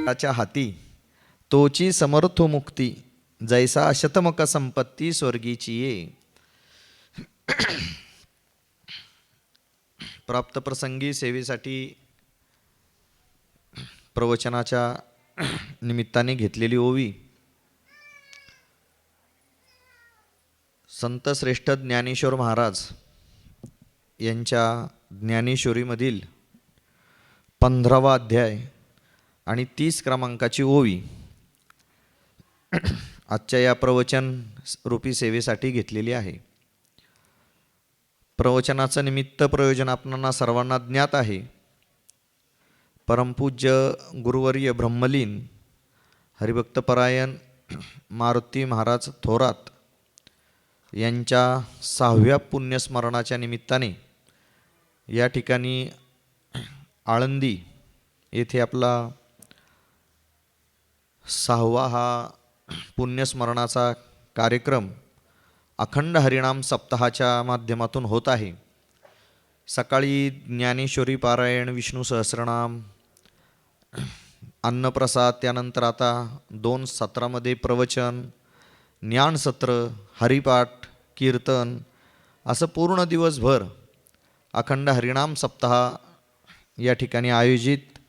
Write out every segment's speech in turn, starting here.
त्याच्या हाती तोची समर्थो मुक्ती, जैसा शतमक संपत्ती स्वर्गीची ये. प्राप्त प्रसंगी सेवेसाठी प्रवचनाच्या निमित्ताने घेतलेली ओवी संत श्रेष्ठ ज्ञानेश्वर महाराज यांच्या ज्ञानेश्वरीमधील 15वा अध्याय आणि 30 क्रमांकाची ओवी आजच्या या प्रवचन रूपी सेवेसाठी घेतलेली आहे. प्रवचनाचं निमित्त प्रयोजन आपणांना सर्वांना ज्ञात आहे. परमपूज्य गुरुवर्य ब्रह्मलीन हरिभक्तपरायण मारुती महाराज थोरात यांच्या 6व्या पुण्यस्मरणाच्या निमित्ताने या ठिकाणी आळंदी येथे आपला 6वा हा पुण्यस्मरणाचा कार्यक्रम अखंड हरिनाम सप्ताहाच्या माध्यमातून होत आहे. सकाळी ज्ञानेश्वरी पारायण, विष्णू सहस्रनाम, अन्नप्रसाद, त्यानंतर आता 2 सत्रामध्ये प्रवचन, ज्ञानसत्र, हरिपाठ, कीर्तन, असं पूर्ण दिवसभर अखंड हरिनाम सप्ताह या ठिकाणी आयोजित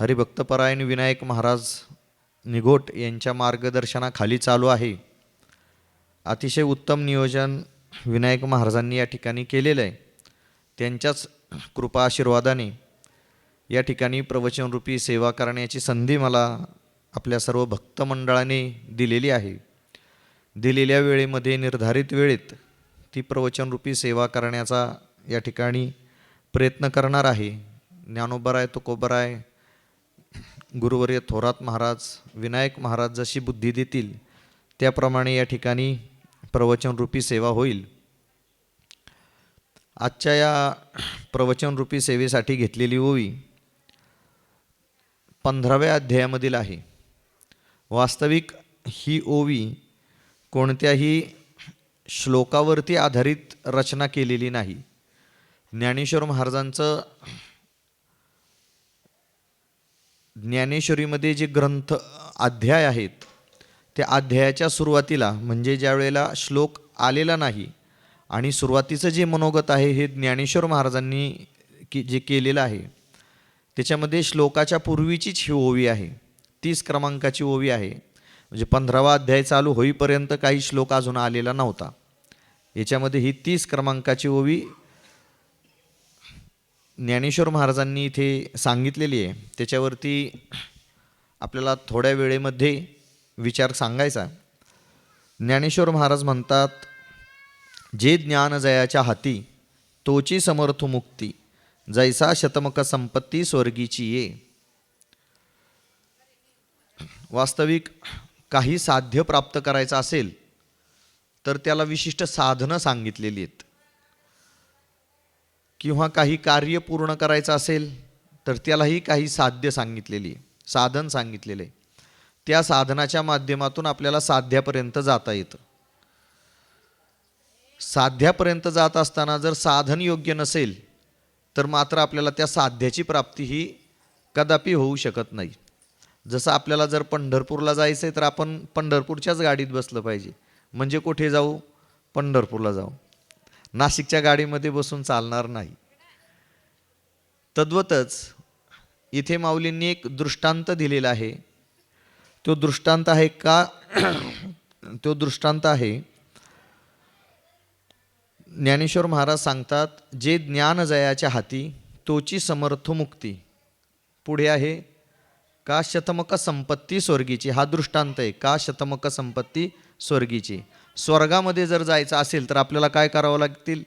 हरिभक्तपरायण विनायक महाराज निघोट यांच्या मार्गदर्शनाखाली चालू आहे. अतिशय उत्तम नियोजन विनायक महाराजांनी या ठिकाणी केलेलं आहे. त्यांच्याच कृपा आशीर्वादाने या ठिकाणी प्रवचनरूपी सेवा करण्याची संधी मला आपल्या सर्व भक्त मंडळाने दिलेली आहे. दिलेल्या वेळेमध्ये, निर्धारित वेळेत ती प्रवचनरूपी सेवा करण्याचा या ठिकाणी प्रयत्न करणार आहे. ज्ञानोबराय तुकोबराय गुरुवर्य थोरात महाराज, विनायक महाराज जशी बुद्धी देतील त्याप्रमाणे या ठिकाणी प्रवचनरूपी सेवा होईल. आजच्या या प्रवचनरूपी सेवेसाठी घेतलेली ओवी 15व्या अध्यायामधील आहे. वास्तविक ही ओवी कोणत्याही श्लोकावरती आधारित रचना केलेली नाही. ज्ञानेश्वर महाराजांचं ज्ञानेश्वरीमध्ये जे ग्रंथ अध्याय आहेत त्या अध्यायाच्या सुरुवातीला, म्हणजे ज्या वेळेला श्लोक आलेला नाही आणि सुरुवातीचं जे मनोगत आहे हे ज्ञानेश्वर महाराजांनी जे केलेलं आहे त्याच्यामध्ये श्लोकाच्या पूर्वीचीच ही ओवी आहे. 30 क्रमांकाची ओवी आहे. म्हणजे 15वा अध्याय चालू होईपर्यंत काही श्लोक अजून आलेला नव्हता. याच्यामध्ये ही 30 क्रमांकाची ओवी ज्ञानेश्वर महाराजांनी इथे सांगितलेली आहे. त्याच्यावरती आपल्याला थोड्या वेळेमध्ये विचार सांगायचा. ज्ञानेश्वर महाराज म्हणतात, जे ज्ञान जयाच्या हाती तोची समर्थ मुक्ती, जैसा शतमक संपत्ती स्वर्गीची ये. वास्तविक काही साध्य प्राप्त करायचं असेल तर त्याला विशिष्ट साधनं सांगितलेली आहेत, किंवा काही कार्य पूर्ण करायचं असेल तर त्यालाही काही साध्य सांगितलेली आहे, साधन सांगितलेले आहे. त्या साधनाच्या माध्यमातून आपल्याला साध्यापर्यंत जाता येतं. साध्यापर्यंत जात असताना जर साधन योग्य नसेल तर मात्र आपल्याला त्या साध्याची प्राप्ती ही कदापि होऊ शकत नाही. जसं आपल्याला जर पंढरपूरला जायचं आहे तर आपण पंढरपूरच्याच गाडीत बसलं पाहिजे. म्हणजे कुठे जाऊ? पंढरपूरला जाऊ. नाशिकच्या गाडीमध्ये बसून चालणार नाही. तद्वतच इथे माऊलींनी एक दृष्टांत दिलेला आहे. तो दृष्टांत आहे का? तो दृष्टांत आहे, ज्ञानेश्वर महाराज सांगतात, जे ज्ञान जयाच्या हाती तोची समर्थ मुक्ती. पुढे आहे का शतमक संपत्ती स्वर्गीची. हा दृष्टांत आहे. का शतमक संपत्ती स्वर्गीची. स्वर्गामध्ये जर जायचं असेल तर आपल्याला काय करावं लागतील?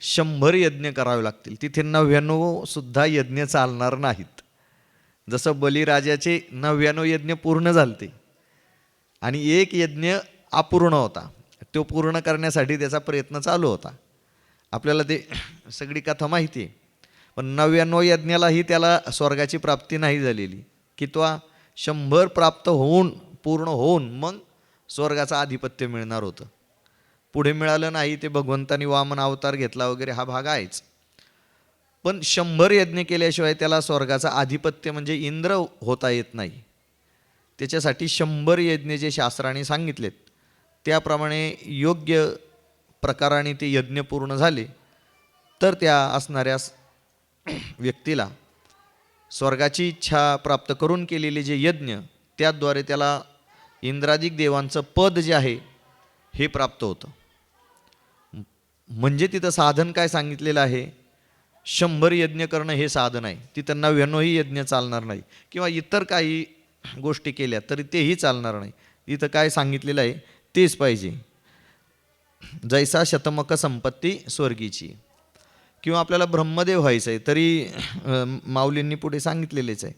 100 यज्ञ करावे लागतील. तिथे 99 सुद्धा यज्ञ चालणार नाहीत. जसं बलिराजाचे 99 यज्ञ पूर्ण झालते आणि एक यज्ञ अपूर्ण होता. तो पूर्ण करण्यासाठी त्याचा प्रयत्न चालू होता. आपल्याला ते सगळी कथा माहिती आहे. पण 99 यज्ञालाही त्याला स्वर्गाची प्राप्ती नाही झालेली. की तो 100 प्राप्त होऊन, पूर्ण होऊन मग स्वर्गाचं आधिपत्य मिळणार होतं. पुढे मिळालं नाही. ते भगवंतानी वामन अवतार घेतला वगैरे हा भाग आहेच. पण 100 यज्ञ केल्याशिवाय त्याला स्वर्गाचा आधिपत्य म्हणजे इंद्र होता येत नाही. त्याच्यासाठी 100 यज्ञ जे शास्त्राने सांगितलेत त्याप्रमाणे योग्य प्रकाराने ते यज्ञ पूर्ण झाले तर त्या असणाऱ्या व्यक्तीला स्वर्गाची इच्छा प्राप्त करून केलेले जे यज्ञ त्याद्वारे त्याला इंद्रादिक देवांचं पद जे आहे हे प्राप्त होतं. म्हणजे तिथं साधन काय सांगितलेलं आहे, 100 यज्ञ करणं हे साधन आहे. तिथं 99 यज्ञ चालणार नाही किंवा इतर काही गोष्टी केल्या तरी तेही चालणार नाही. इथं काय सांगितलेलं आहे तेच पाहिजे. जैसा शतमक संपत्ती स्वर्गीची. किंवा आपल्याला ब्रह्मदेव व्हायचं आहे तरी माऊलींनी पुढे सांगितलेलेच आहे,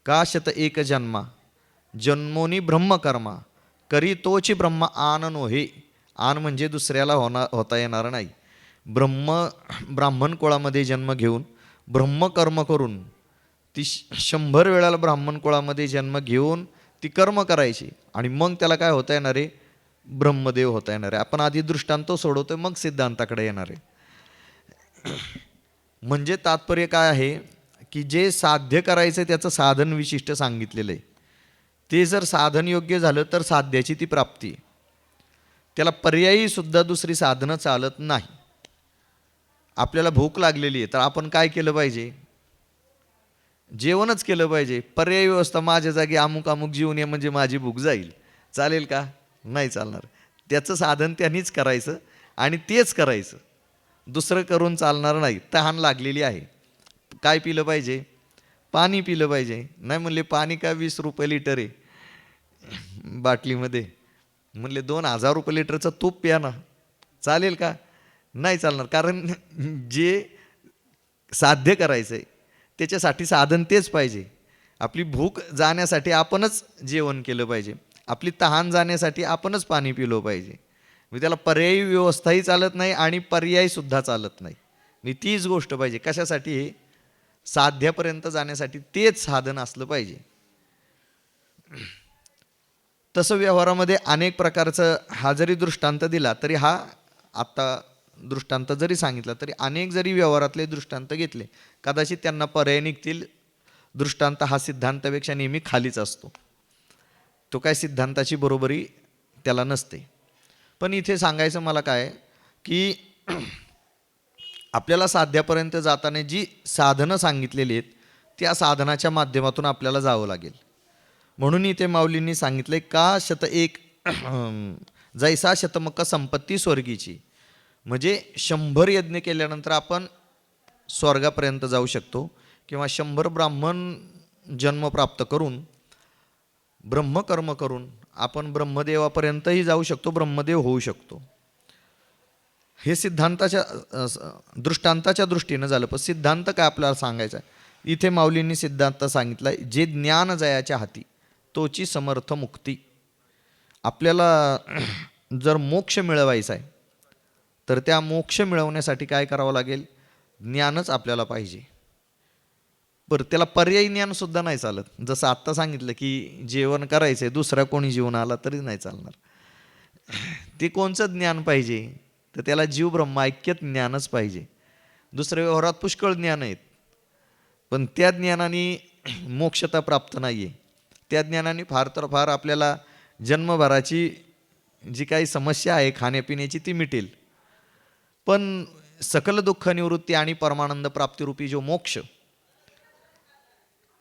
का शत एक जन्मा जन्मोनी ब्रह्मकर्मा करी तोची ब्रह्म आन नोहे. आन म्हणजे दुसऱ्याला होता येणार नाही. ब्राह्मण कुळामध्ये जन्म घेऊन ब्रह्मकर्म करून ती 100 वेळाला ब्राह्मण कुळामध्ये जन्म घेऊन ती कर्म करायची आणि मग त्याला काय होता येणार आहे, ब्रह्मदेव होता येणार आहे. आपण आधी दृष्टांत सोडवतोय मग सिद्धांताकडे येणार आहे. म्हणजे तात्पर्य काय आहे की जे साध्य करायचं त्याचं साधन विशिष्ट सांगितलेलं आहे. ते जर साधन योग्य झालं तर साध्याची ती प्राप्ती. त्याला पर्यायी सुद्धा दुसरी साधनं चालत नाही. आपल्याला भूक लागलेली आहे तर आपण काय केलं पाहिजे, जेवणच केलं पाहिजे. पर्यायी व्यवस्था माझ्या जागी अमुक अमुक जीवन ये म्हणजे माझी भूक जाईल, चालेल का, नाही चालणार. त्याचं साधन त्यांनीच करायचं आणि तेच करायचं, दुसरं करून चालणार नाही. तहान लागलेली आहे, काय पिलं पाहिजे, पाणी पिलं पाहिजे. नाही म्हणले पाणी का 20 रुपये लिटर आहे बाटलीमध्ये, म्हणले 2000 रुपये लिटरचं तूप प्या ना, चालेल का, नाही चालणार. कारण जे साध्य करायचं आहे त्याच्यासाठी साधन तेच पाहिजे. आपली भूक जाण्यासाठी आपणच जेवण केलं पाहिजे, आपली तहान जाण्यासाठी आपणच पाणी पिलं पाहिजे. मी त्याला पर्यायी व्यवस्थाही चालत नाही आणि पर्यायीसुद्धा चालत नाही. मी तीच गोष्ट पाहिजे. कशासाठी, हे साध्यापर्यंत जाण्यासाठी तेच साधन असलं पाहिजे. तसं व्यवहारामध्ये अनेक प्रकारचं, हा जरी दृष्टांत दिला तरी, हा आत्ता दृष्टांत जरी सांगितला तरी अनेक जरी व्यवहारातले दृष्टांत घेतले कदाचित त्यांना पर्याय निघतील. दृष्टांत हा सिद्धांतापेक्षा नेहमी खालीच असतो, तो काय सिद्धांताची बरोबरी त्याला नसते. पण इथे सांगायचं मला काय की आपल्याला साध्यापर्यंत जाताना जी साधनं सांगितलेली आहेत त्या साधनाच्या माध्यमातून आपल्याला जावं लागेल. म्हणून इथे माऊलींनी सांगितले, का शत एक जैसा शतमक संपत्ती स्वर्गीची. म्हणजे 100 यज्ञ केल्यानंतर आपण स्वर्गापर्यंत जाऊ शकतो किंवा 100 ब्राह्मण जन्म प्राप्त करून ब्रह्मकर्म करून आपण ब्रह्मदेवापर्यंतही जाऊ शकतो, ब्रह्मदेव होऊ शकतो. हे सिद्धांताच्या दृष्टांताच्या दृष्टीनं झालं. पण सिद्धांत काय आपल्याला सांगायचा आहे, इथे माऊलींनी सिद्धांत सांगितला आहे, जे ज्ञान जयाच्या हाती तोची समर्थ मुक्ती. आपल्याला जर मोक्ष मिळवायचा आहे तर त्या मोक्ष मिळवण्यासाठी काय करावं लागेल, ज्ञानच आपल्याला पाहिजे. बरं, त्याला पर्यायी ज्ञानसुद्धा नाही चालत. जसं आत्ता सांगितलं की जेवण करायचं आहे, दुसरा कोणी जेवण आला तरी नाही चालणार. ते कोणचं ज्ञान पाहिजे, तर त्याला जीव ब्रह्म ऐक्यत ज्ञानच पाहिजे. दुसऱ्या व्यवहारात पुष्कळ ज्ञान आहेत पण त्या ज्ञानाने मोक्षता प्राप्त नाही आहे. त्या ज्ञानाने फार तर फार आपल्याला जन्मभराची जी काही समस्या आहे खाण्यापिण्याची ती मिटेल, पण सकल दुःख निवृत्ती आणि परमानंद प्राप्तिरूपी जो मोक्ष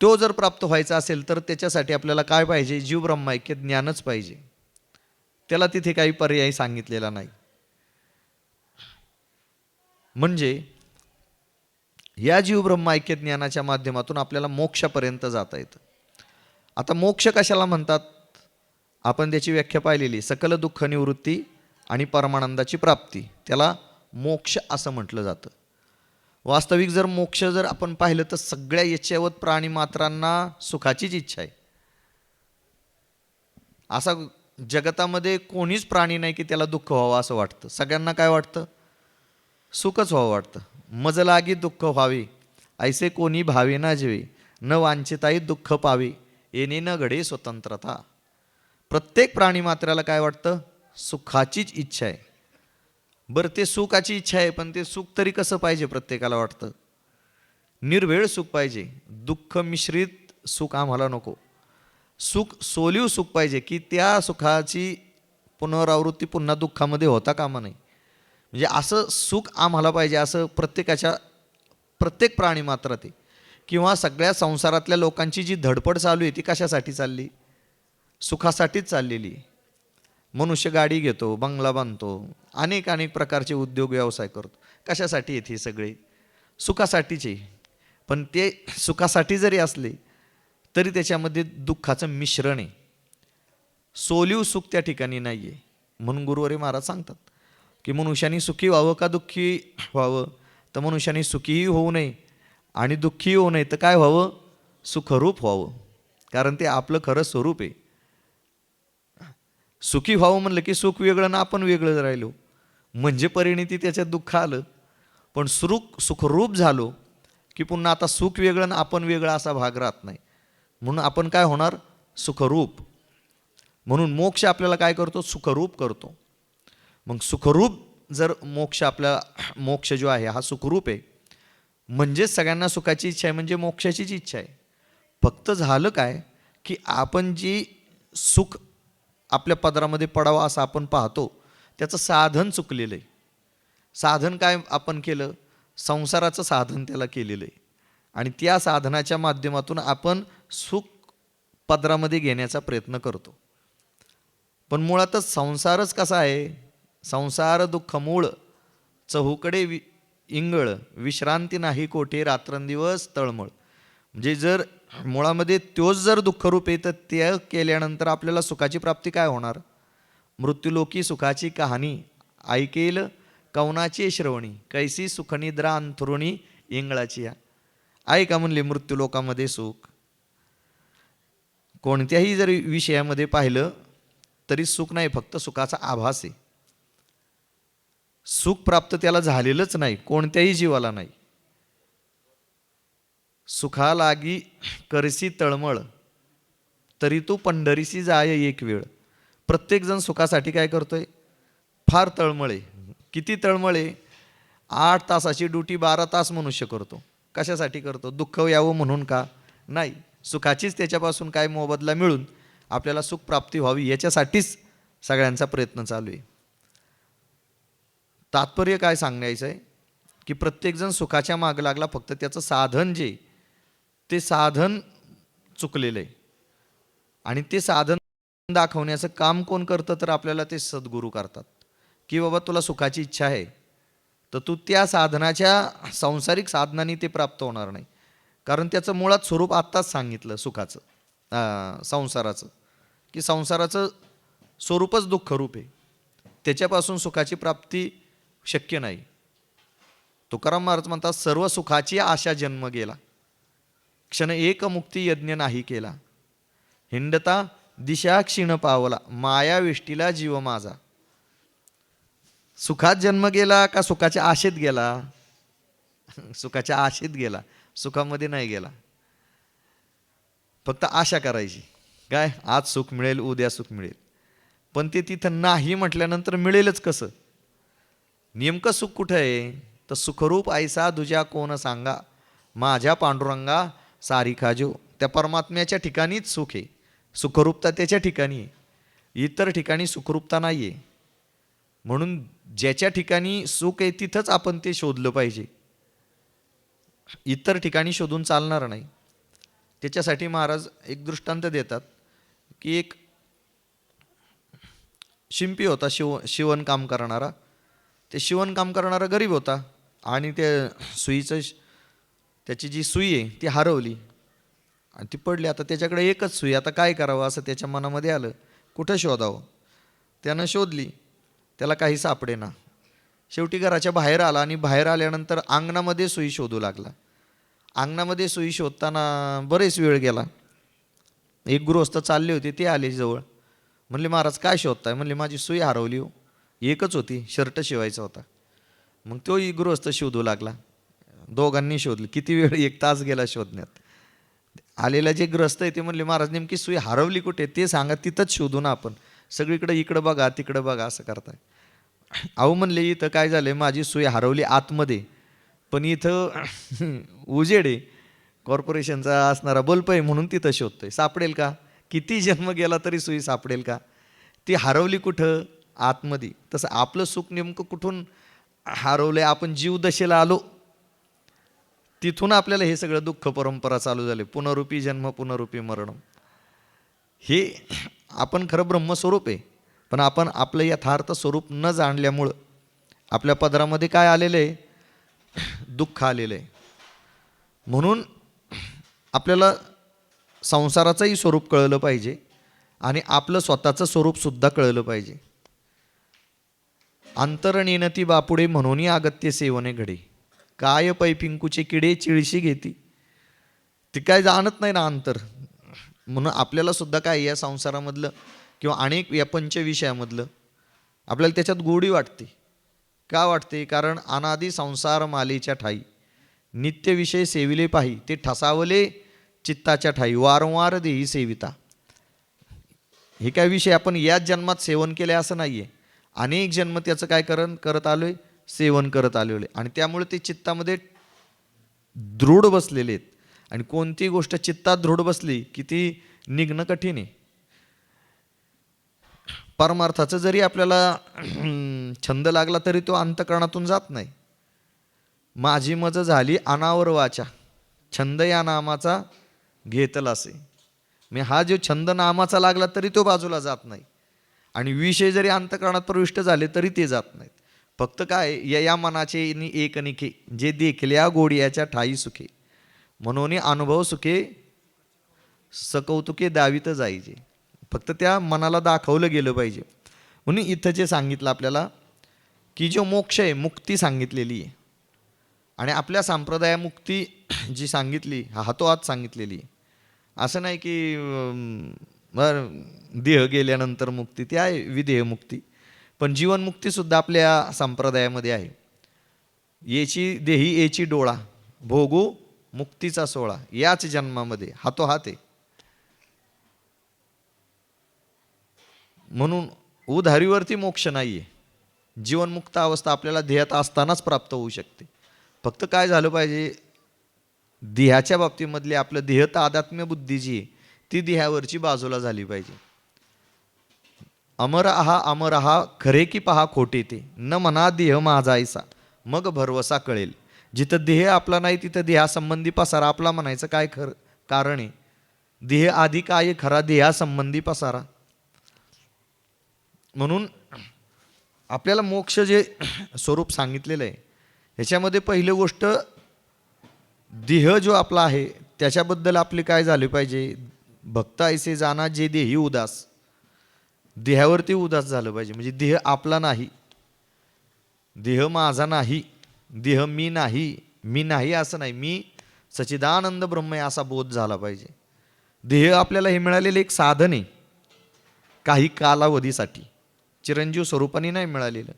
तो जर प्राप्त व्हायचा असेल तर त्याच्यासाठी आपल्याला काय पाहिजे, जीव ब्रह्मैक्य ज्ञानच पाहिजे. त्याला तिथे काही पर्याय सांगितलेला नाही. म्हणजे या जीव ब्रह्मैक्य ज्ञानाच्या माध्यमातून आपल्याला मोक्षापर्यंत जाता येतं. आता मोक्ष कशाला म्हणतात, आपण त्याची व्याख्या पाहिलेली, सकल दुःख निवृत्ती आणि परमानंदाची प्राप्ती, त्याला मोक्ष असं म्हटलं जातं. वास्तविक जर मोक्ष जर आपण पाहिलं तर सगळ्या यच्छेवत प्राणी मात्रांना सुखाचीच इच्छा आहे. असा जगतामध्ये कोणीच प्राणी नाही की त्याला दुःख व्हावं असं वाटतं. सगळ्यांना काय वाटतं, सुखच व्हावं वाटतं. मज लागी दुःख व्हावे ऐसे कोणी भावे ना जेवे, न वांछिताई दुःख पावे येणे न घडे स्वतंत्रता. प्रत्येक प्राणी मात्राला काय वाटतं, सुखाचीच इच्छा आहे. बरं, ते सुखाची इच्छा आहे पण ते सुख तरी कसं पाहिजे प्रत्येकाला वाटतं. निर्वेळ सुख पाहिजे, दुःख मिश्रित सुख आम्हाला नको. सुख सोलीव सुख पाहिजे की त्या सुखाची पुनरावृत्ती पुन्हा दुःखामध्ये होता कामा नये. म्हणजे असं सुख आम्हाला पाहिजे, असं प्रत्येक प्राणी मात्र ते किंवा सगळ्या संसारातल्या लोकांची जी धडपड चालू आहे ती कशासाठी चालली? सुखासाठीच चाललेली आहे. मनुष्य गाडी घेतो, बंगला बांधतो, अनेक प्रकारचे उद्योग व्यवसाय करतो. कशासाठी आहेत हे सगळे? सुखासाठीचे. पण ते सुखासाठी जरी असले तरी त्याच्यामध्ये दुःखाचं मिश्रण आहे. सोलीव सुख त्या ठिकाणी नाही आहे. म्हणून गुरुवारी महाराज सांगतात की मनुष्याने सुखी व्हावं का दुःखी व्हावं? तर मनुष्याने सुखीही होऊ नये आणि दुःखीही होऊ नये. तर काय व्हावं? सुखरूप व्हावं. कारण ते आपलं खरं स्वरूप आहे. सुखी व्हावं म्हणलं की सुख वेगळं ना आपण वेगळं राहिलो म्हणजे परिणिती त्याच्यात दुःख आलं. पण सुखरूप झालो की पुन्हा आता सुख वेगळं ना आपण वेगळं असा भाग राहत नाही. म्हणून आपण काय होणार? सुखरूप. म्हणून मोक्ष आपल्याला काय करतो? सुखरूप करतो. मग सुखरूप जर मोक्ष जो आहे हा सुखरूप आहे म्हणजेच सगळ्यांना सुखाची इच्छा आहे, म्हणजे मोक्षाचीच इच्छा आहे. फक्त झालं काय की आपण जी सुख आपल्या पदरामध्ये पडावं असं आपण पाहतो त्याचं साधन चुकलेलं आहे. साधन काय आपण केलं? संसाराचं साधन त्याला केलेलं आहे आणि त्या साधनाच्या माध्यमातून आपण सुख पदरामध्ये घेण्याचा प्रयत्न करतो. पण मुळातच संसारच कसा आहे? संसार दुःख मूळ, चहूकडे इंगळ, विश्रांती नाही कोठे, रात्रंदिवस तळमळ. म्हणजे जर मुळामध्ये तोच जर दुःखरूप आहे तर ते केल्यानंतर आपल्याला सुखाची प्राप्ती काय होणार? मृत्यूलोकी सुखाची कहाणी ऐकेल कवनाची श्रवणी, कैसी सुखनिद्रा अंथरुणी इंगळाची या. आहे का म्हणले मृत्यूलोकामध्ये सुख? कोणत्याही जरी विषयामध्ये पाहिलं तरी सुख नाही, फक्त सुखाचा आभास आहे. सुख प्राप्त त्याला झालेलंच नाही, कोणत्याही जीवाला नाही. सुखा लागी करसी तळमळ, तरी तू पंढरीसी जाय एक वेळ. प्रत्येकजण सुखासाठी काय करतोय? फार तळमळे. किती तळमळे? 8 तासाची ड्युटी 12 तास मनुष्य करतो. कशासाठी करतो? दुःख यावं म्हणून का? नाही, सुखाचीच त्याच्यापासून काय मोबदला मिळून आपल्याला सुख प्राप्ती व्हावी याच्यासाठीच सगळ्यांचा प्रयत्न चालू आहे. तात्पर्य काय सांगायचं आहे की प्रत्येकजण सुखाच्या मागं लागला, फक्त त्याचं साधन जे ते साधन चुकलेलं आहे. आणि ते साधन दाखवण्याचं काम कोण करतं? तर आपल्याला ते सद्गुरू करतात की बाबा तुला सुखाची इच्छा आहे तर तू त्या साधनाच्या सांसारिक साधनाने ते प्राप्त होणार नाही. कारण त्याचं मुळात स्वरूप आत्ताच सांगितलं सुखाचं, संसाराचं, की संसाराचं स्वरूपच दुःखरूप आहे. त्याच्यापासून सुखाची प्राप्ती शक्य नाही. तुकाराम महाराज म्हणतात, सर्व सुखाची आशा जन्म गेला, क्षण एक मुक्ती यज्ञ नाही केला. हिंडता दिशा क्षीण पावला, माया वेष्टीला जीव माझा. सुखात जन्म गेला का सुखाच्या आशेत गेला? सुखाच्या आशेत गेला, सुखामध्ये नाही गेला. फक्त आशा करायची काय, आज सुख मिळेल, उद्या सुख मिळेल. पण ते तिथं नाही म्हटल्यानंतर मिळेलच कसं? नेमकं सुख कुठं आहे? तर सुखरूप ऐसा दुजा कोण सांगा, माझ्या पांडुरंगा सारिखा जो. त्या परमात्म्याच्या ठिकाणीच सुख आहे. सुखरूपता त्याच्या ठिकाणी आहे, इतर ठिकाणी सुखरूपता नाही आहे. म्हणून ज्याच्या ठिकाणी सुख आहे तिथंच आपण ते शोधलं पाहिजे, इतर ठिकाणी शोधून चालणार नाही. त्याच्यासाठी महाराज एक दृष्टांत देतात की एक शिंपी होता, शिवणकाम करणारा. ते शिवणकाम करणारा गरीब होता आणि ते सुईचं त्याची जी सुई आहे ती हरवली आणि ती पडली. आता त्याच्याकडे एकच सुई, आता काय करावं असं त्याच्या मनामध्ये आलं. कुठं शोधावं? त्यानं शोधली, त्याला काही सापडेना. शेवटी घराच्या बाहेर आला आणि बाहेर आल्यानंतर अंगणामध्ये सुई शोधू लागला. अंगणामध्ये सुई शोधताना बरेच वेळ गेला. एक गृहस्थ चालले होते, ते आले जवळ. म्हणले, महाराज काय शोधताय? म्हणले, माझी सुई हरवली हो. एकच होती, शर्ट शिवायचा होता. मग तोही गृहस्थ शोधू लागला. दोघांनी शोधली. किती वेळ? 1 तास गेला शोधण्यात. आलेला जे ग्रस्त आहे ते म्हणले, महाराज नेमकी सुई हरवली कुठे ते सांगा, तिथंच शोधू ना आपण. सगळीकडे इकडं बघा तिकडं बघा असं करताय. अहो म्हणले, इथं काय झालंय, माझी सुई हरवली आतमध्ये, पण इथं उजेड आहे, कॉर्पोरेशनचा असणारा बल्ब आहे म्हणून तिथं शोधतोय. सापडेल का? किती जन्म गेला तरी सुई सापडेल का? ती हरवली कुठं? आतमध्ये. तसं आपलं सुख नेमकं कुठून हरवलंय? आपण जीवदशेला आलो, तिथून आपल्याला हे सगळं दुःख परंपरा चालू झाले. पुनरुपी जन्म पुनरुपी मरण. हे आपण खरं ब्रह्मस्वरूप आहे, पण आपण आपलं यथार्थ स्वरूप न जाणल्यामुळं आपल्या पदरामध्ये काय आलेलं आहे? दुःख आलेलं आहे. म्हणून आपल्याला संसाराचंही स्वरूप कळलं पाहिजे आणि आपलं स्वतःचं स्वरूपसुद्धा कळलं पाहिजे. अंतरनेनती बापुडे म्हणून अगत्य सेवने घडे, काय पैपिंकूचे किडे चिळशी घेती. ती काय जाणत नाही ना अंतर. म्हणून आपल्याला सुद्धा काय या संसारामधलं किंवा अनेक या पंचविषयामधलं आपल्याला त्याच्यात गोडी वाटते. का वाटते? कारण अनादि संसार मालेच्या ठाई नित्य विषय सेविले पाही, ते ठसावले चित्ताच्या ठाई वारंवार देही सेविता. हे काय विषय आपण याच जन्मात सेवन केले असं नाही आहे. अनेक जन्म त्याचं काय करत आलोय? सेवन करत आलेलो आहे. आणि त्यामुळे ते चित्तामध्ये दृढ बसलेले आहेत. आणि कोणती गोष्ट चित्तात दृढ बसली की ती निघणं कठीण आहे. परमार्थाचं जरी आपल्याला छंद लागला तरी तो अंतकरणातून जात नाही. माझी मज झाली अनावर वाचा, छंद या नामाचा घेतला असे. मी हा जो छंद नामाचा लागला तरी तो बाजूला जात नाही. आणि विषय जरी अंतकरणात प्रविष्ट झाले तरी ते जात नाहीत. फक्त काय या मनाचे एक निखे, जे देखल्या गोडियाच्या ठाई सुखे, म्हणून अनुभव सुखे सकौतुके दावित जायचे. फक्त त्या मनाला दाखवलं गेलं पाहिजे. म्हणून इथं जे सांगितलं आपल्याला की जो मोक्ष आहे, मुक्ती सांगितलेली आहे. आणि आपल्या संप्रदाया मुक्ती जी सांगितली हातोहात सांगितलेली आहे. असं नाही की देह गेल्यानंतर मुक्ती, ती आहे विदेह मुक्ती. पण जीवनमुक्तीसुद्धा आपल्या संप्रदायामध्ये आहे. येची देही येची डोळा, भोगू मुक्तीचा सोहळा, याच जन्मामध्ये हातोहात आहे. म्हणून उधारीवरती मोक्ष नाही आहे. जीवनमुक्त अवस्था आपल्याला देहात असतानाच प्राप्त होऊ शकते. फक्त काय झालं पाहिजे? देहाच्या बाबतीमधली आपलं देह तादात्म्य बुद्धी जी आहे ती देहावरची बाजूला झाली पाहिजे. अमर आहा खरे की पहा खोटे ते, न म्हणा देह माझा ऐसा मग भरवसा कळेल. जिथं देह आपला नाही तिथं देहासंबंधी पसारा आपला म्हणायचं काय कारण आहे? देह आधी काय खरा देहासंबंधी पसारा. म्हणून आपल्याला मोक्ष जे स्वरूप सांगितलेलं आहे ह्याच्यामध्ये पहिली गोष्ट देह जो आपला आहे त्याच्याबद्दल आपले काय झाले पाहिजे? भक्त ऐसे जाना जे देही उदास, देहावरती उदास झालं पाहिजे. म्हणजे देह आपला नाही, देह माझा नाही, देह मी नाही, मी नाही असं नाही, मी सच्चिदानंद ब्रह्म आहे असा बोध झाला पाहिजे. देह आपल्याला हे मिळालेलं एक साधन आहे, काही कालावधीसाठी, चिरंजीव स्वरूपाने नाही मिळालेलं.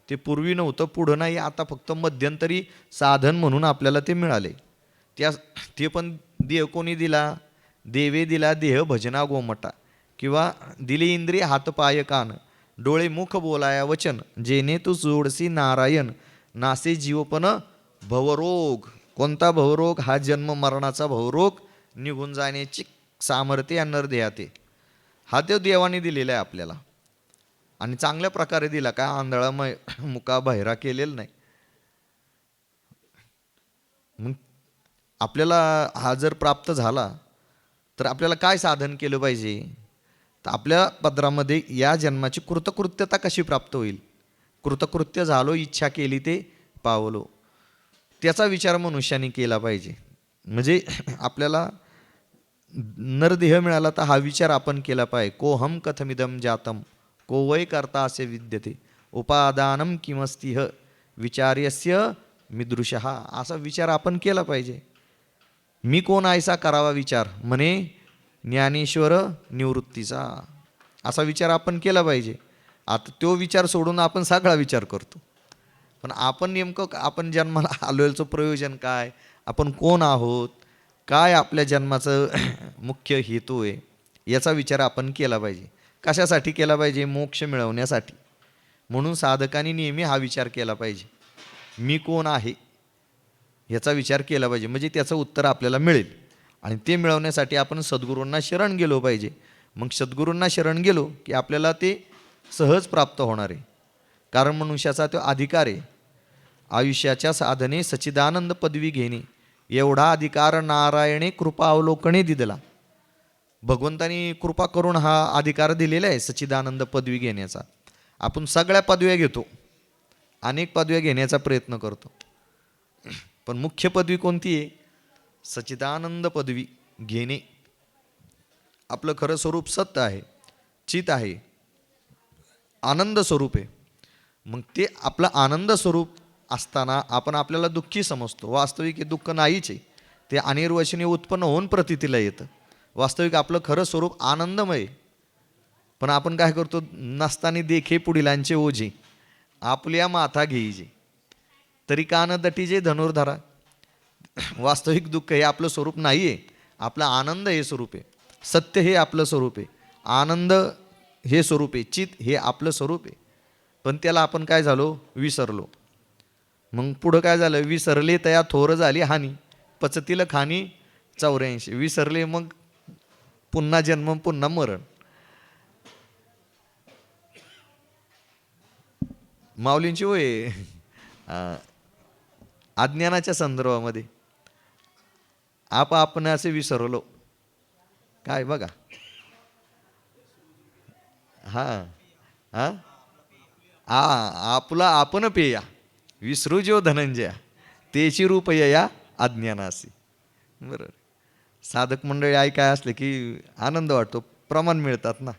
ते पूर्वी नव्हतं, पुढं नाही, आता फक्त मध्यंतरी साधन म्हणून आपल्याला ते मिळाले. ते पण देह कोणी दिला? देवे दिला देह भजना गोमटा, किंवा दिली इंद्रिय हात पाय कान डोळे मुख बोलाया वचन, जेने तू जोडसी नारायण नासे जीवपण भवरोग. कोणता भवरोग? हा जन्म मरणाचा भवरोग निघून जाण्याची सामर्थ्य या नरदेहाते. हा तो देवाने दिलेला आहे आपल्याला आणि चांगल्या प्रकारे दिला. काय आंधळामय मुका बहिरा केलेला नाही. मग आपल्याला हा जर प्राप्त झाला तर आपल्याला काय साधन केलं पाहिजे? तर आपल्या पदरामध्ये या जन्माची कृतकृत्यता कशी प्राप्त होईल? कृतकृत्य झालो, इच्छा केली ते पावलो, त्याचा विचार मनुष्याने केला पाहिजे. म्हणजे आपल्याला नरदेह मिळाला तर हा विचार आपण केला पाहिजे. को हम कथमिदम जातम को वै करता असे विद्यते उपादानम किमस्तिह विचार्यस्य मिदृशः. असा विचार आपण केला पाहिजे. मी कोण ऐसा करावा विचार, म्हणे ज्ञानेश्वर निवृत्तीचा. असा विचार आपण केला पाहिजे. आता तो विचार सोडून आपण सगळा विचार करतो. पण आपण नेमकं आपण जन्माला आलोयचं प्रयोजन काय? आपण कोण आहोत? काय आपल्या जन्माचं मुख्य हेतू आहे? याचा विचार आपण केला पाहिजे. कशासाठी केला पाहिजे? मोक्ष मिळवण्यासाठी. म्हणून साधकांनी नेहमी हा विचार केला पाहिजे, मी कोण आहे? ह्याचा विचार केला पाहिजे, म्हणजे त्याचं उत्तर आपल्याला मिळेल. आणि ते मिळवण्यासाठी आपण सद्गुरूंना शरण गेलो पाहिजे. मग सद्गुरूंना शरण गेलो की आपल्याला ते सहज प्राप्त होणार आहे. कारण मनुष्याचा तो अधिकार आहे. आयुष्याच्या साधने सच्चिदानंद पदवी घेणे एवढा अधिकार नारायणे कृपा अवलोकने दिदला. भगवंतानी कृपा करून हा अधिकार दिलेला आहे सच्चिदानंद पदवी घेण्याचा. आपण सगळ्या पदव्या घेतो, अनेक पदव्या घेण्याचा प्रयत्न करतो, पण मुख्य पदवी कोणती आहे? सच्चिदानंद पदवी घेणे. आपलं खरं स्वरूप सत्य आहे, चित आहे, आनंद स्वरूप आहे. मग ते आपलं आनंद स्वरूप असताना आपण आपल्याला दुःखी समजतो. वास्तविक हे दुःख नाहीच आहे, ते अनिर्वचनीय उत्पन्न होऊन प्रतीतीला येतं. वास्तविक आपलं खरं स्वरूप आनंदमय. पण आपण काय करतो? नसताना देखे पुढिलांचे ओझे, आपल्या माथा घेईजे तरी कान दटीजे धनुर्धरा. वास्तविक दुःख हे आपलं स्वरूप नाही आहे, आपला आनंद हे स्वरूप आहे. सत्य हे आपलं स्वरूप आहे, आनंद हे स्वरूप आहे, चित हे आपलं स्वरूप आहे. पण त्याला आपण काय झालो? विसरलो. मग पुढं काय झालं? विसरले तया थोर झाली हानी, पचतील खानी 84. विसरले मग पुन्हा जन्म पुन्हा मरण. माऊलींची होय अज्ञानाच्या संदर्भामध्ये आपण असे विसरलो काय बघा. हां हां आपला आपण पेया विसरू जो धनंजया तेची रूप या अज्ञानासी. बरोबर. साधक मंडळी ऐकाय असले की आनंद वाटतो, प्रमाण मिळतात ना.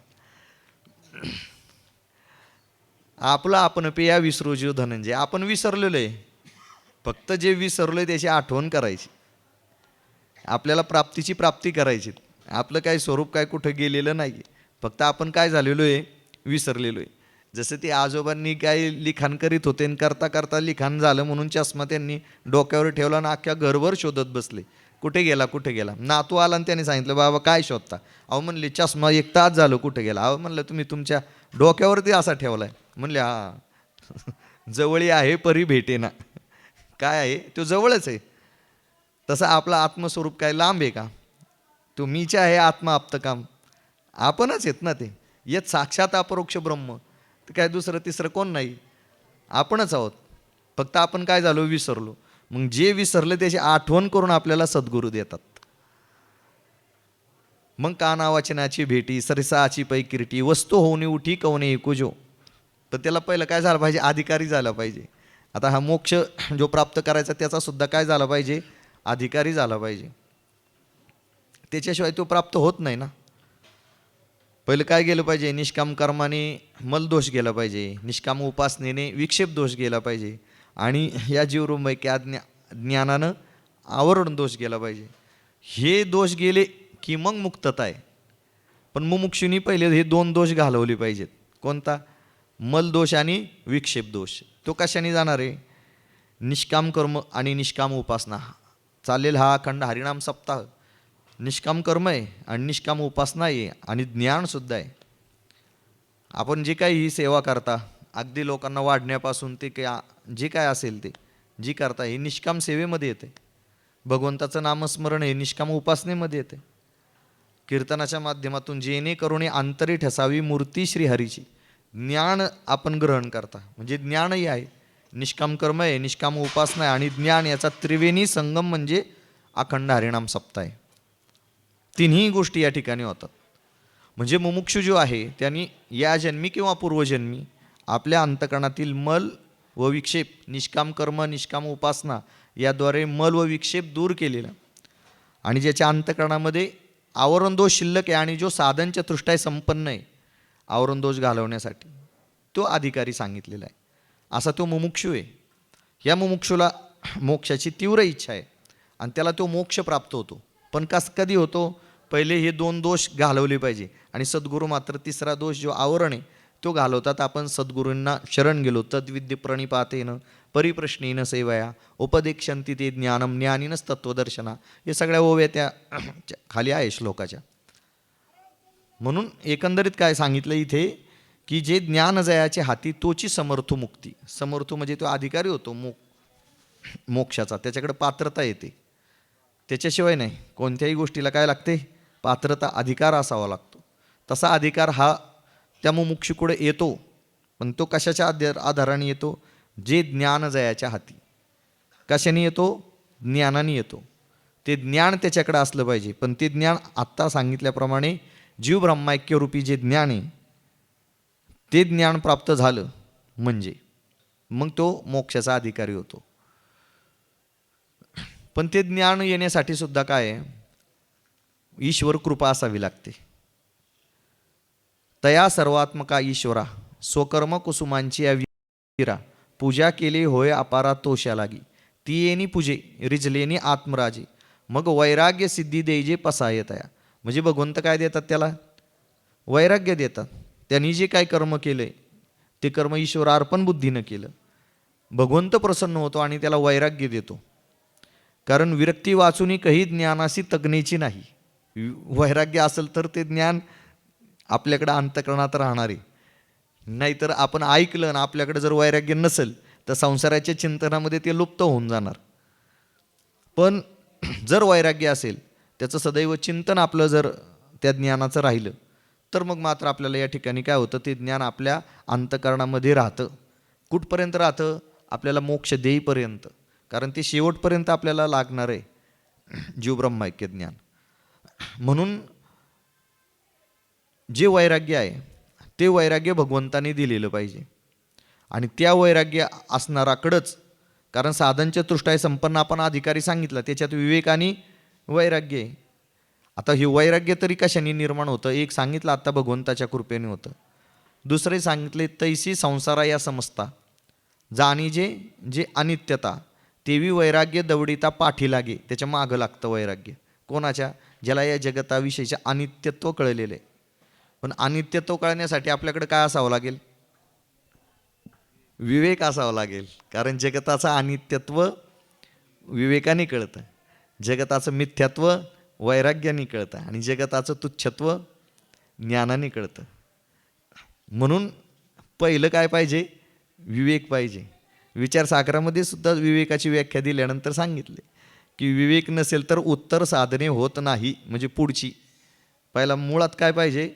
आपला आपण पेया विसरू जो धनंजय. आपण विसरलेलो आहे, फक्त जे विसरलोय त्याची आठवण करायची, आपल्याला प्राप्तीची प्राप्ती करायची. आपलं काय स्वरूप काय कुठं गेलेलं नाही, फक्त आपण काय झालेलो आहे? विसरलेलो आहे. जसं ते आजोबांनी काय लिखाण करीत होते आणि करता करता लिखाण झालं म्हणून चष्मा त्यांनी डोक्यावर ठेवला आणि अख्ख्या घरभर शोधत बसले, कुठे गेला कुठे गेला. नातू आला आणि त्याने सांगितलं, बाबा काय शोधता? अहो म्हणले चष्मा 1 तास झालं कुठे गेला. अहो म्हणलं तुम्ही तुमच्या डोक्यावरती असा ठेवलाय. म्हणले हा जवळी आहे परी भेटेना. काय आहे? तो जवळच आहे. तसं आपलं आत्मस्वरूप काय लांब आहे का? तो मीच आहे आत्मा आप्तकाम. आपणच आहेत ना ते. येत साक्षात अपरोक्ष ब्रह्म. तर काय दुसरं तिसरं कोण नाही, आपणच आहोत. फक्त आपण काय झालो? विसरलो. मग जे विसरले त्याची आठवण करून आपल्याला सद्गुरू देतात. मग काना वाचनाची भेटी सरसाची पै किरटी वस्तू होऊनी उठी कवने कुजो. तर त्याला पहिलं काय झालं पाहिजे? अधिकारी झाला पाहिजे. आता हा मोक्ष जो प्राप्त करायचा त्याचा सुद्धा काय झाला पाहिजे? अधिकारी झाला पाहिजे. त्याच्याशिवाय तो प्राप्त होत नाही ना. पहिलं काय गेलं पाहिजे? निष्काम कर्माने मलदोष गेला पाहिजे, निष्काम उपासनेने विक्षेप दोष गेला पाहिजे, आणि या जीवरूपैकी ज्ञानानं आवरण दोष गेला पाहिजे. हे दोष गेले की मग मुक्तता आहे. पण मुमुक्षुनी पहिले हे 2 दोष घालवले पाहिजेत. कोणता? मलदोष आणि विक्षेप दोष. तो कशाने जाणार आहे? निष्काम कर्म आणि निष्काम उपासना. चालेल हा अखंड हरिनाम सप्ताह निष्काम कर्म आहे आणि निष्काम उपासना आहे आणि ज्ञानसुद्धा आहे. आपण जे काही ही सेवा करता, अगदी लोकांना वाढण्यापासून ते काय जे काय असेल ते जी करता, हे निष्काम सेवेमध्ये येते. भगवंताचं नामस्मरण हे निष्काम उपासनेमध्ये येते. कीर्तनाच्या माध्यमातून जेणेकरून अंतरी ठसावी मूर्ती श्रीहरीची. ज्ञान आपण ग्रहण करता, म्हणजे ज्ञानही आहे, निष्काम कर्म आहे, निष्काम उपासना आहे आणि ज्ञान, याचा त्रिवेणी संगम म्हणजे अखंड हरिनाम सप्ताह आहे. तिन्ही गोष्टी या ठिकाणी होतात. म्हणजे मुमुक्षु जो आहे त्यांनी या जन्मी किंवा पूर्वजन्मी आपल्या अंतकरणातील मल व विक्षेप, निष्काम कर्म निष्काम उपासना याद्वारे मल व विक्षेप दूर केलेला, आणि ज्याच्या अंतकरणामध्ये आवरण दोष शिल्लक आहे आणि जो साधन चतुष्टय संपन्न आहे आवरण दोष घालवण्यासाठी, तो अधिकारी सांगितलेला आहे. असा तो मुमुक्षु आहे. या मुमुक्षुला मोक्षाची तीव्र इच्छा आहे आणि त्याला तो मोक्ष प्राप्त होतो. पण कधी होतो? पहिले हे 2 दोष घालवले पाहिजे. आणि सद्गुरू मात्र तिसरा दोष जो आवरण आहे तो घालवतात. आपण सद्गुरूंना शरण गेलो. तद्विद्य प्रणिपातेन परिप्रश्नेन सेवया उपदेक्षन्ति ते ज्ञानम ज्ञानिनस तत्वदर्शना. हे सगळ्या ओव्या त्या खाली आहे श्लोकाच्या. म्हणून एकंदरीत काय सांगितलं इथे की जे ज्ञान जयाचे हाती तोची समर्थो मुक्ती. समर्थो म्हणजे तो अधिकारी होतो. मोक्षाचा, त्याच्याकडे पात्रता येते. त्याच्याशिवाय नाही. कोणत्याही गोष्टीला काय लागते? पात्रता, अधिकार असावा लागतो. तसा अधिकार हा त्या मुमुक्षूकडे येतो, पण तो कशाच्या आधाराने येतो? जे ज्ञान जयाच्या हाती. कशाने येतो? ज्ञानाने येतो. ते ज्ञान त्याच्याकडे असलं पाहिजे. पण ते ज्ञान आत्ता सांगितल्याप्रमाणे जीव ब्रह्माऐक्यरूपी जे ज्ञान आहे ते ज्ञान प्राप्त झालं म्हणजे मग तो मोक्षाचा अधिकारी होतो. पण ते ज्ञान येण्यासाठी सुद्धा काय आहे? ईश्वर कृपा असावी लागते. तया सर्वात्मका ईश्वरा स्वकर्म कुसुमांची अविरा पूजा केली होय अपारा तोषा लागी ती येणी पूजे रिजलेनी आत्मराजे मग वैराग्य सिद्धी देजे पसायतया. म्हणजे भगवंत काय देतात त्याला? वैराग्य देतात. त्यांनी जे काय कर्म केलंय ते कर्म ईश्वरार्पण बुद्धीनं केलं. भगवंत प्रसन्न होतो आणि त्याला वैराग्य देतो. कारण विरक्ती वाचून काही ज्ञानाशी तज्ञेची नाही. वैराग्य असेल तर ते ज्ञान आपल्याकडं अंतःकरणात राहणार आहे. नाहीतर आपण ऐकलं ना, आपल्याकडे जर वैराग्य नसेल तर संसाराच्या चिंतनामध्ये ते लुप्त होऊन जाणार. पण जर वैराग्य असेल, त्याचं सदैव चिंतन आपलं जर त्या ज्ञानाचं राहिलं तर मग मात्र आपल्याला या ठिकाणी काय होतं? ते ज्ञान आपल्या अंतःकरणामध्ये राहतं. कुठपर्यंत राहतं? आपल्याला मोक्ष देईपर्यंत. कारण ते शेवटपर्यंत आपल्याला लागणार आहे जीव ब्रह्माऐक्य ज्ञान. म्हणून जे वैराग्य आहे ते वैराग्य भगवंताने दिलेलं पाहिजे. आणि त्या वैराग्य असणाराकडंच, कारण साधनचतुष्टय संपन्न आपण अधिकारी सांगितलं, त्याच्यात विवेक आणि वैराग्य आहे. आता हे वैराग्य तरी कशाने निर्माण होतं? एक सांगितलं आत्ता भगवंताच्या कृपेने होतं. दुसरे सांगितले तैसी संसारा या समजता जाणीजे जे अनित्यता तेवी वैराग्य दवडिता पाठी लागे. त्याच्या मागं लागतं वैराग्य. कोणाच्या? ज्याला या जगताविषयीचे अनित्यत्व कळलेलं आहे. पण अनित्यत्व कळण्यासाठी आपल्याकडे काय असावं लागेल? विवेक असावं लागेल. कारण जगताचं अनित्यत्व विवेकाने कळतं, जगताचं मिथ्यात्व वैराग्याने कळतं आणि जगताचं तुच्छत्व ज्ञानाने कळतं. म्हणून पहिलं काय पाहिजे? विवेक पाहिजे. विचारसागरामध्ये सुद्धा विवेकाची व्याख्या दिल्यानंतर सांगितले की विवेक नसेल तर उत्तर साधने होत नाही. म्हणजे पुढची पहिला मुळात काय पाहिजे?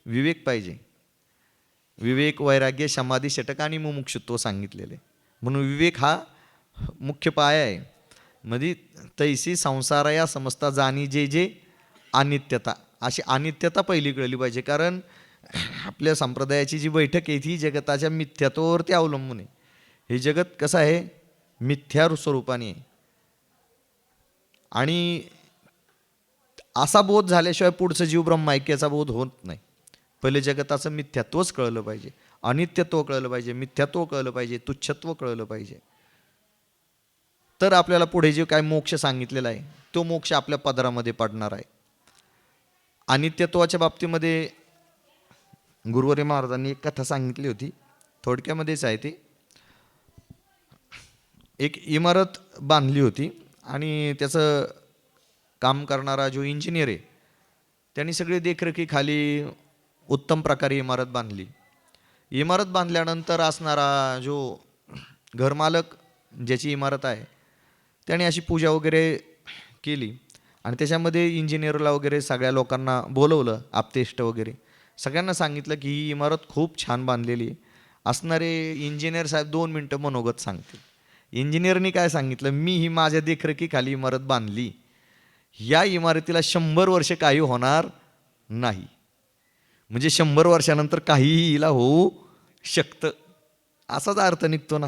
विवेक पाहिजे. विवेक, वैराग्य, समाधी, षटक आणि मुमुक्षुत्व सांगितलेले. म्हणून विवेक हा मुख्य पाया आहे. म्हणजे तैसी संसार या समजता जाणी जे जे अनित्यता, अशी अनित्यता पहिली कळली पाहिजे. कारण आपल्या संप्रदायाची जी बैठक आहे ती जगताच्या मिथ्यात्वावरती अवलंबून आहे. हे जगत कसं आहे? मिथ्या स्वरूपाने आहे. आणि असा बोध झाल्याशिवाय पुढचं जीव ब्रह्माऐक्याचा बोध होत नाही. पहिले जगताचं मिथ्यात्वच कळलं पाहिजे, अनित्यत्व कळलं पाहिजे, मिथ्यात्व कळलं पाहिजे, तुच्छत्व कळलं पाहिजे. तर आपल्याला पुढे जे काय मोक्ष सांगितलेला आहे तो मोक्ष आपल्या पदरामध्ये पडणार आहे. अनित्यत्वाच्या बाबतीमध्ये गुरुवर्य महाराजांनी एक कथा सांगितली होती, थोडक्यामध्येच आहे ती. एक इमारत बांधली होती आणि त्याचं काम करणारा जो इंजिनियर आहे त्यांनी सगळी देखरेखीखाली उत्तम प्रकारे इमारत बांधली. इमारत बांधल्यानंतर असणारा जो घरमालक, ज्याची इमारत आहे, त्याने अशी पूजा वगैरे केली आणि त्याच्यामध्ये इंजिनियरला वगैरे सगळ्या लोकांना बोलवलं, आप्तेष्ट वगैरे सगळ्यांना सांगितलं की ही इमारत खूप छान बांधलेली असणारे. इंजिनियर साहेब 2 मिनटं मनोगत सांगतील. इंजिनियरनी काय सांगितलं? मी ही माझ्या देखरेखीखाली इमारत बांधली, या इमारतीला 100 वर्ष काही होणार नाही. म्हणजे 100 वर्षानंतर काहीही हिला होऊ शकतं असाच अर्थ निघतो ना.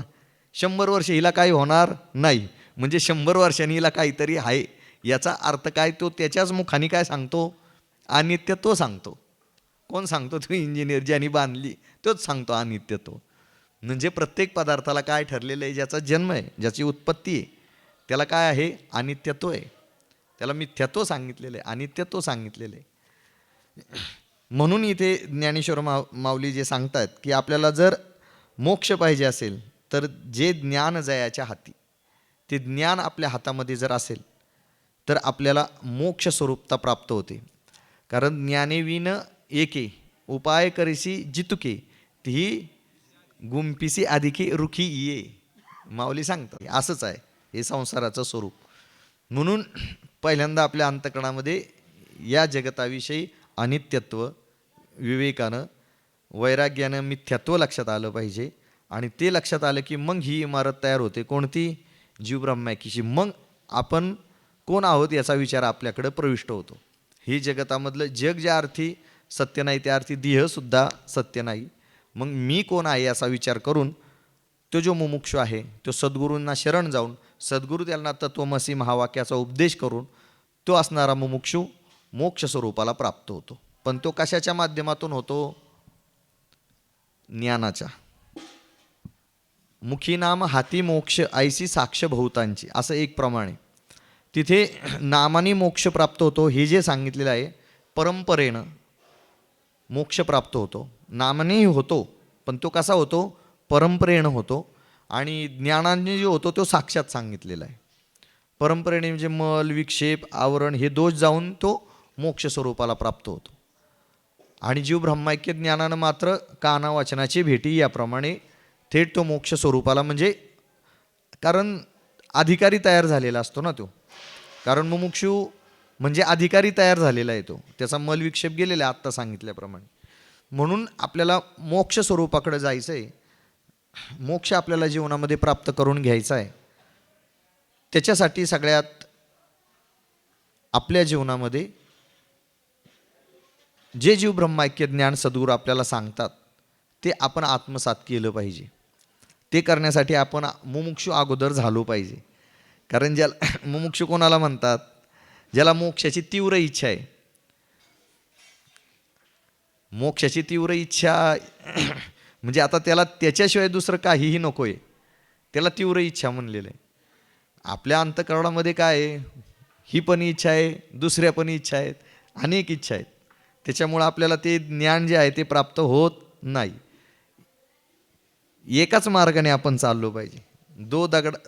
100 वर्ष हिला काही होणार नाही म्हणजे 100 वर्षांनी हिला काहीतरी आहे, याचा अर्थ काय? तो त्याच्याच मुखाने काय सांगतो? अनित्यत्व सांगतो. कोण सांगतो? तो इंजिनियर ज्यांनी बांधली तोच सांगतो अनित्यत्व. म्हणजे प्रत्येक पदार्थाला काय ठरलेलं आहे? ज्याचा जन्म आहे, ज्याची उत्पत्ती आहे, त्याला काय आहे? अनित्यत्व आहे. त्याला मिथ्यात्व सांगितलेलं आहे, अनित्यत्व सांगितलेलं आहे. म्हणून इथे ज्ञानेश्वर माऊली जे सांगतात की आपल्याला जर मोक्ष पाहिजे असेल तर जे ज्ञान जयाच्या हाती, ते ज्ञान आपल्या हातामध्ये जर असेल तर आपल्याला मोक्ष स्वरूपता प्राप्त होते. कारण ज्ञानेविन एके उपाय करीसी जितुके ती गुंपिसी अधिकी रुखी ये. माऊली सांगतात असंच आहे. हे संसाराचं स्वरूप. म्हणून पहिल्यांदा आपल्या अंतःकरणामध्ये या जगताविषयी अनित्यत्व, विवेकानं, वैराग्यानं मिथ्यात्व लक्षात आलं पाहिजे. आणि ते लक्षात आलं की मग ही इमारत तयार होते. कोणती? जीवब्रह्मैक्याची. मग आपण कोण आहोत याचा विचार आपल्याकडं प्रविष्ट होतो. हे जगतामधलं जग ज्या अर्थी सत्य नाही त्या अर्थी देहसुद्धा सत्य नाही. मग मी कोण आहे याचा विचार करून तो जो मुमुक्षू आहे तो सद्गुरूंना शरण जाऊन सद्गुरू त्यांना तत्वमसी महावाक्याचा उपदेश करून तो असणारा मुमुक्षू मोक्ष स्वरूपाला प्राप्त होतो. पण तो कशाच्या माध्यमातून होतो? ज्ञानाच्या. मुखी नाम हाती मोक्ष ऐसी साक्ष बहुतांची, असं एक प्रमाणे तिथे नामाने मोक्ष प्राप्त होतो. हे जे सांगितलेलं आहे परंपरेनं मोक्ष प्राप्त होतो. नामानेही होतो पण तो कसा होतो? परंपरेनं होतो. आणि ज्ञानाने जो होतो तो साक्षात सांगितलेला आहे. परंपरेने म्हणजे मल, विक्षेप, आवरण हे दोष जाऊन तो मोक्ष स्वरूपाला प्राप्त होतो. आणि जीव ब्रह्मैक्य ज्ञानानं मात्र काना वाचनाची भेटी याप्रमाणे थेट तो मोक्ष स्वरूपाला, म्हणजे कारण अधिकारी तयार झालेला असतो ना तो. कारण मुमुक्षू म्हणजे अधिकारी तयार झालेला आहे तो, त्याचा मल विक्षेप गेलेला आहे आत्ता सांगितल्याप्रमाणे. म्हणून आपल्याला मोक्ष स्वरूपाकडे जायचं आहे. मोक्ष आपल्याला जीवनामध्ये प्राप्त करून घ्यायचा आहे. त्याच्यासाठी सगळ्यात आपल्या जीवनामध्ये जे जीव ब्रह्मैक्य ज्ञान सद्गुरू आपल्याला सांगतात ते आपण आत्मसात केलं पाहिजे. ते करण्यासाठी आपण मुमुक्षू अगोदर झालो पाहिजे. कारण ज्याला मुमुक्षू कोणाला म्हणतात? ज्याला मोक्षाची तीव्र इच्छा आहे. मोक्षाची तीव्र इच्छा म्हणजे आता त्याला त्याच्याशिवाय दुसरं काहीही नको आहे, त्याला तीव्र इच्छा म्हणलेलं आहे. आपल्या अंतःकरणामध्ये काय आहे? ही पण इच्छा आहे, दुसऱ्या पण इच्छा आहेत, अनेक इच्छा आहेत. त्याच्यामुळं आपल्याला ते ज्ञान जे आहे ते प्राप्त होत नाही. एकाच मार्गाने आपण चाललो पाहिजे.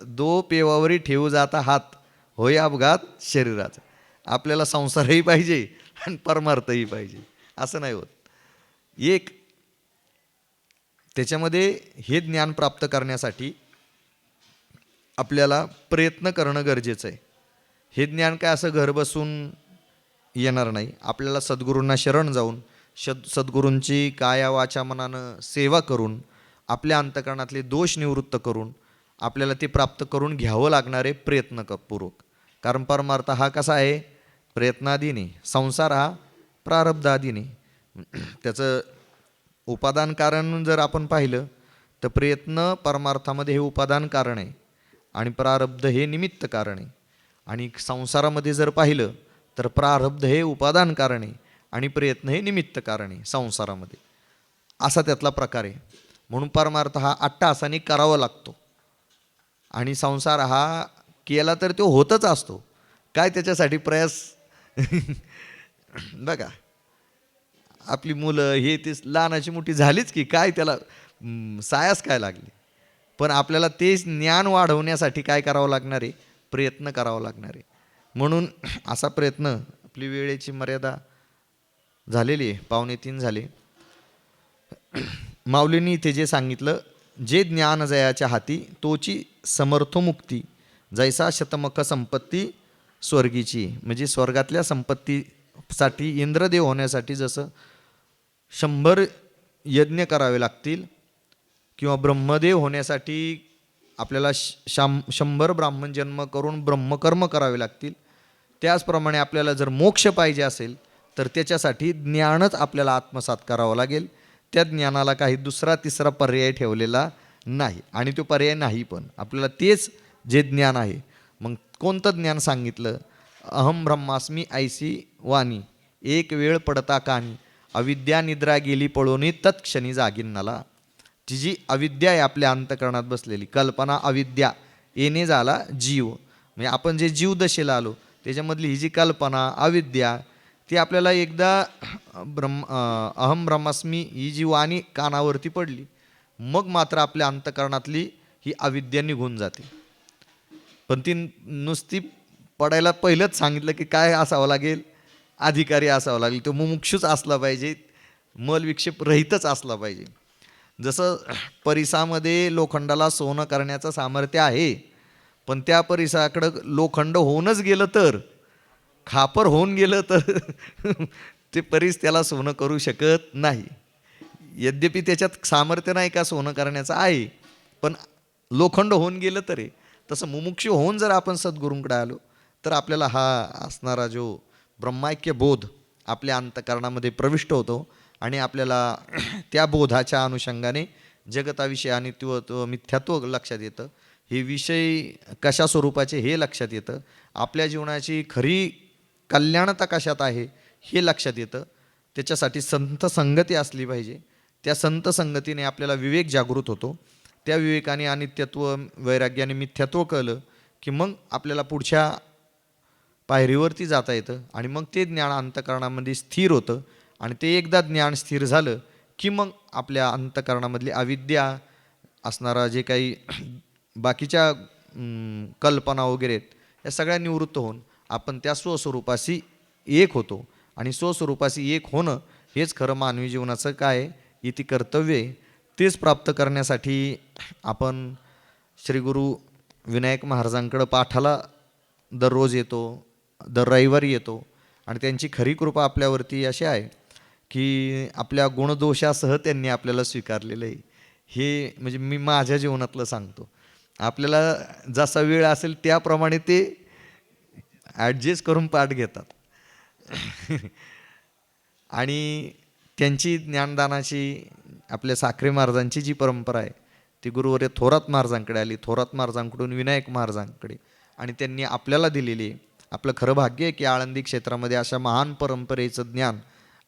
दो पेवावरी ठेवू जाता हात, होय अपघात शरीराचा. आपल्याला संसारही पाहिजे आणि परमार्थही पाहिजे, असं नाही होत. एक त्याच्यामध्ये हे ज्ञान प्राप्त करण्यासाठी आपल्याला प्रयत्न करणं गरजेचं आहे. हे ज्ञान काय असं घर बसून येणार नाही. आपल्याला सद्गुरूंना शरण जाऊन सद्गुरूंची काया वाचा मनानं सेवा करून आपल्या अंतःकरणातले दोष निवृत्त करून आपल्याला ते प्राप्त करून घ्यावं लागणारे प्रयत्नपूर्वक. कारण परमार्थ हा कसा आहे? प्रयत्नाधीने. संसार हा प्रारब्धाधीने. त्याचं उपादान कारण जर आपण पाहिलं तर प्रयत्न परमार्थामध्ये हे उपादान कारण आहे आणि प्रारब्ध हे निमित्त कारण आहे. आणि संसारामध्ये जर पाहिलं तर प्रारब्ध हे उपादान कारण आहे आणि प्रयत्न हे निमित्त कारण आहे संसारामध्ये. असा त्यातला प्रकार आहे. म्हणून परमार्थ हा अट्टाहासाने करावा लागतो आणि संसार हा केला तर तो होतच असतो. काय त्याच्यासाठी प्रयास बघा, आपली मुलं हे ते लहानाची मोठी झालीच की काय त्याला सायास काय लागली. पण आपल्याला ते ज्ञान वाढवण्यासाठी काय करावं लागणार आहे? प्रयत्न करावा लागणार आहे. म्हणून असा प्रयत्न. आपली वेळेची मर्यादा झालेली आहे, 2:45 झाले. माऊलींनी इथे जे सांगितलं, जे ज्ञान जयाच्या हाती तोची समर्थोमुक्ती जैसा शतमख संपत्ती स्वर्गीची. म्हणजे स्वर्गातल्या संपत्तीसाठी इंद्रदेव होण्यासाठी जसं 100 यज्ञ करावे लागतील किंवा ब्रह्मदेव होण्यासाठी आपल्याला 100 ब्राह्मण जन्म करून ब्रह्मकर्म करावे लागतील, त्याचप्रमाणे आपल्याला जर मोक्ष पाहिजे असेल तर त्याच्यासाठी ज्ञानच आपल्याला आत्मसात करावं लागेल. त्या ज्ञानाला काही दुसरा तिसरा पर्याय ठेवलेला नाही आणि तो पर्याय नाही पण आपल्याला तेच जे ज्ञान आहे. मग कोणतं ज्ञान सांगितलं? अहम ब्रह्मास्मी ऐसी वाणी एक वेळ पडता कानी अविद्या निद्रा गेली पळोनी तत्क्षणी जागिन्नाला. ती जी अविद्या आहे आपल्या अंतःकरणात बसलेली कल्पना, अविद्या येणे झाला जीव. म्हणजे आपण जे जीव दशेला आलो त्याच्यामधली ही जी कल्पना, अविद्या ती आपल्याला एकदा अहम ब्रह्मास्मी ही जी वाणी कानावरती पडली मग मात्र आपल्या अंतःकरणातली ही अविद्या निघून जाते. पण ती नुसती पडायला पहिलंच सांगितलं की काय असावं लागेल? अधिकारी असावं लागेल. तो मुमुक्षूच असला पाहिजे, मल विक्षेप रहितच असला पाहिजे. जसं परिसामध्ये लोखंडाला सोनं करण्याचं सामर्थ्य आहे पण त्या परिसराकडं लोखंड होऊनच गेलं तर, खापर होऊन गेलं तर ते परीस त्याला सोनं करू शकत नाही. यद्यपि त्याच्यात सामर्थ्य नाही का सोनं करण्याचं आहे, पण लोखंड होऊन गेलं तरी. तसं मुमुक्षू होऊन जर आपण सद्गुरूंकडे आलो तर आपल्याला हा असणारा जो ब्रह्माक्य बोध आपल्या अंतःकरणामध्ये प्रविष्ट होतो आणि आपल्याला त्या बोधाच्या अनुषंगाने जगताविषयी अनित्व मिथ्यात्व लक्षात येतं. हे विषय कशा स्वरूपाचे हे लक्षात येतं. आपल्या जीवनाची खरी कल्याणता कशात आहे हे लक्षात येतं. त्याच्यासाठी संत संगती असली पाहिजे. त्या संत संगतीने आपल्याला विवेक जागृत होतो. त्या विवेकाने अनित्यत्व वैराग्याने मिथ्यात्व कळलं की मग आपल्याला पुढच्या पायरीवरती जाता येतं आणि मग ते ज्ञान अंतःकरणामध्ये स्थिर होतं आणि ते एकदा ज्ञान स्थिर झालं की मग आपल्या अंतःकरणामधली अविद्या असणारा जे काही बाकीच्या कल्पना वगैरे आहेत या सगळ्या निवृत्त होऊन आपण त्या स्वस्वरूपाशी एक होतो. आणि स्वस्वरूपाशी एक होणं हेच खरं मानवी जीवनाचं काय इति कर्तव्य आहे. तेच प्राप्त करण्यासाठी आपण श्री गुरु विनायक महाराजांकडं पाठाला दररोज येतो, दर रविवारी येतो आणि त्यांची खरी कृपा आपल्यावरती अशी आहे की आपल्या गुणदोषासह त्यांनी आपल्याला स्वीकारलेलं आहे. हे म्हणजे मी माझ्या जीवनातलं सांगतो. आपल्याला जसा वेळ असेल त्याप्रमाणे ते ॲडजस्ट करून पाठ घेतात. आणि त्यांची ज्ञानदानाची आपल्या साखरे महाराजांची जी परंपरा आहे ती गुरुवर्य थोरात महाराजांकडे आली, थोरात महाराजांकडून विनायक महाराजांकडे, आणि त्यांनी आपल्याला दिलेली आहे. आपलं खरं भाग्य आहे की आळंदी क्षेत्रामध्ये अशा महान परंपरेचं ज्ञान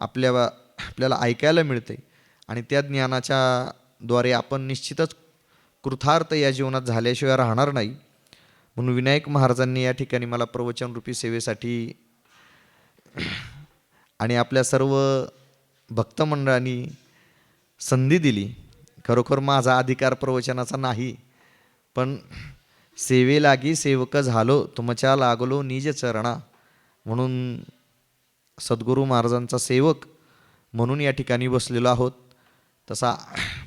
आपल्याला ऐकायला मिळते आणि त्या ज्ञानाच्या द्वारे आपण निश्चितच कृतार्थ या जीवनात झाल्याशिवाय राहणार नाही. म्हणून विनायक महाराजांनी या ठिकाणी मला प्रवचनरूपी सेवेसाठी आणि आपल्या सर्व भक्तमंडळांनी संधी दिली. खरोखर माझा अधिकार प्रवचनाचा नाही, पण सेवे लागी सेवक झालो तुमच्या लागलो निज चरणा म्हणून सद्गुरू महाराजांचा सेवक म्हणून या ठिकाणी बसलेलो आहोत. तसा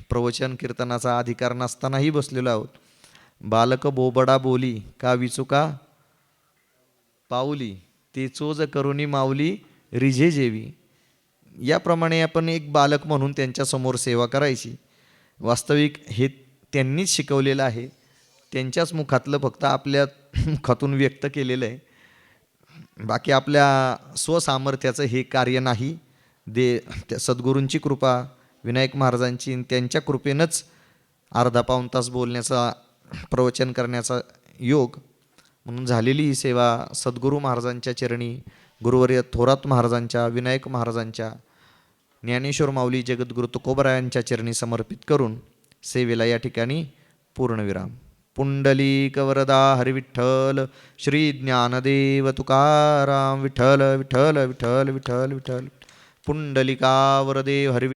प्रवचन कीर्तनाचा अधिकार नसतानाही बसलेलो आहोत. बालक बोबडा बोली का विचुका पाऊली ते चोज करुणी माऊली रिझे जेवी. याप्रमाणे आपण एक बालक म्हणून त्यांच्यासमोर सेवा करायची. वास्तविक हे त्यांनीच शिकवलेलं आहे. त्यांच्याच मुखातलं फक्त आपल्या मुखातून व्यक्त केलेलं आहे. बाकी आपल्या स्वसामर्थ्याचं हे कार्य नाही. त्या सद्गुरूंची कृपा विनायक महाराजांची त्यांच्या कृपेनंच अर्धा पाऊण तास बोलण्याचा प्रवचन करण्याचा योग म्हणून झालेली ही सेवा सद्गुरू महाराजांच्या चरणी गुरुवर्य थोरात महाराजांच्या, विनायक महाराजांच्या, ज्ञानेश्वर माऊली जगद्गुरु तुकोबरायांच्या चरणी समर्पित करून सेवेला या ठिकाणी पूर्णविराम. पुंडलिक वरदा हरिविठ्ठल श्री ज्ञानदेव तुकाराम विठ्ठल विठ्ठल विठ्ठल विठ्ठल विठ्ठल. पुंडलिका वरदेव हरि